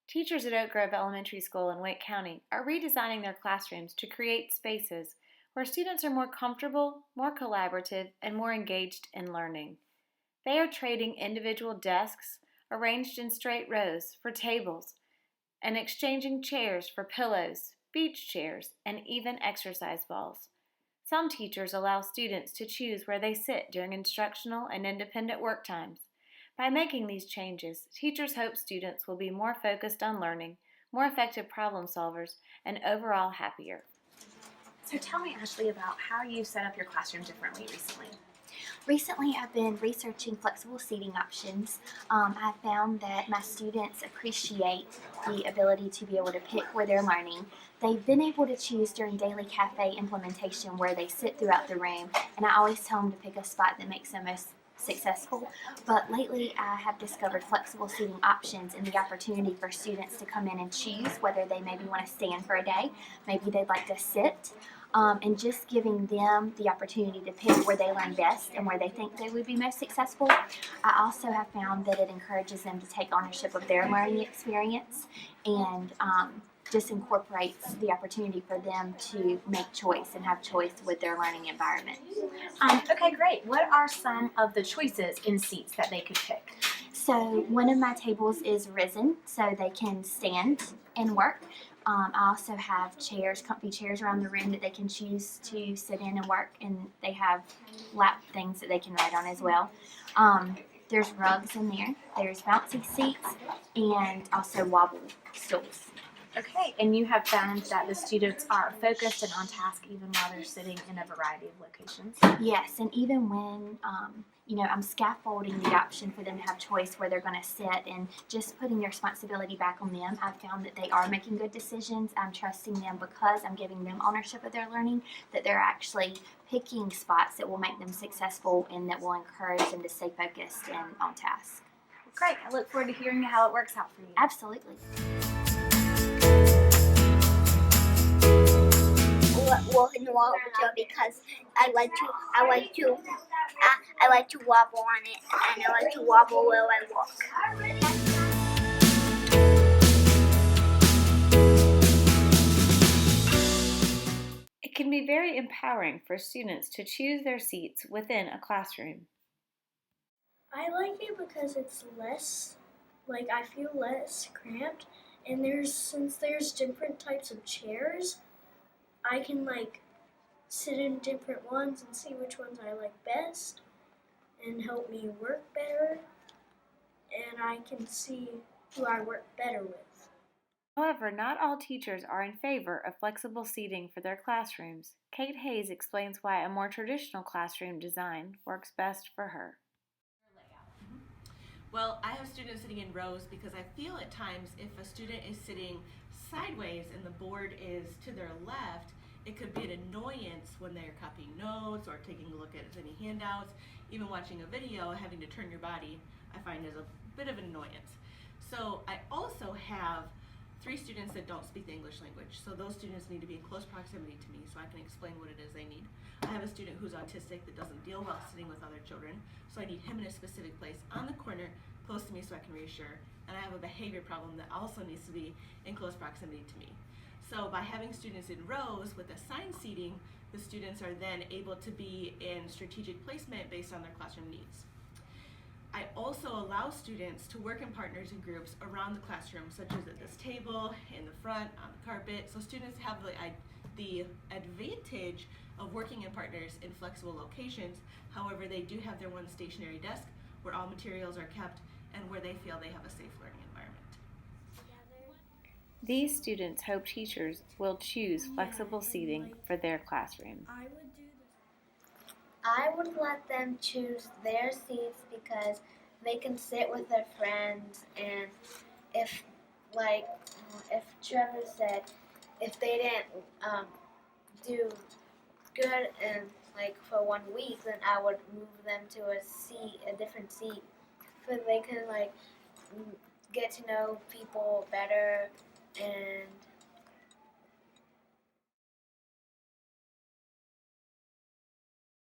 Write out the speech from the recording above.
Teachers at Oak Grove Elementary School in Wake County are redesigning their classrooms to create spaces where students are more comfortable, more collaborative, and more engaged in learning. They are trading individual desks arranged in straight rows for tables and exchanging chairs for pillows, beach chairs, and even exercise balls. Some teachers allow students to choose where they sit during instructional and independent work times. By making these changes, teachers hope students will be more focused on learning, more effective problem solvers, and overall happier. So tell me, Ashley, about how you set up your classroom differently recently. Recently, I've been researching flexible seating options. I found that my students appreciate the ability to be able to pick where they're learning. They've been able to choose during Daily Cafe implementation where they sit throughout the room, and I always tell them to pick a spot that makes them most successful. But lately, I have discovered flexible seating options and the opportunity for students to come in and choose whether they maybe want to stand for a day, maybe they'd like to sit. And just giving them the opportunity to pick where they learn best and where they think they would be most successful. I also have found that it encourages them to take ownership of their learning experience and just incorporates the opportunity for them to make choice and have choice with their learning environment. Okay, great. What are some of the choices in seats that they could pick? So one of my tables is risen, so they can stand and work. I also have chairs, comfy chairs around the room that they can choose to sit in and work, and they have lap things that they can write on as well. There's rugs in there, there's bouncy seats, and also wobble stools. Okay, and you have found that the students are focused and on task even while they're sitting in a variety of locations? Yes, and even when I'm scaffolding the option for them to have choice where they're going to sit and just putting the responsibility back on them, I've found that they are making good decisions. I'm trusting them because I'm giving them ownership of their learning, that they're actually picking spots that will make them successful and that will encourage them to stay focused and on task. Great, I look forward to hearing how it works out for you. Absolutely. Walk in the wall because I like to wobble on it, and I like to wobble while I walk. It can be very empowering for students to choose their seats within a classroom. I like it because it's less, I feel less cramped, and since there's different types of chairs, I can sit in different ones and see which ones I like best and help me work better, and I can see who I work better with. However, not all teachers are in favor of flexible seating for their classrooms. Kate Hayes explains why a more traditional classroom design works best for her. Well, I have students sitting in rows because I feel at times if a student is sitting sideways and the board is to their left, it could be an annoyance when they're copying notes or taking a look at any handouts. Even watching a video, having to turn your body, I find is a bit of an annoyance. So I also have 3 students that don't speak the English language. So those students need to be in close proximity to me so I can explain what it is they need. I have a student who's autistic that doesn't deal well sitting with other children, so I need him in a specific place on the corner close to me so I can reassure. And I have a behavior problem that also needs to be in close proximity to me. So by having students in rows with assigned seating, the students are then able to be in strategic placement based on their classroom needs. I also allow students to work in partners and groups around the classroom, such as at this table, in the front, on the carpet. So students have the advantage of working in partners in flexible locations. However, they do have their one stationary desk where all materials are kept and where they feel they have a safe learning environment. These students hope teachers will choose flexible seating for their classroom. I would let them choose their seats because they can sit with their friends, and if Trevor said if they didn't do good and for 1 week, then I would move them to a different seat, so they can get to know people better and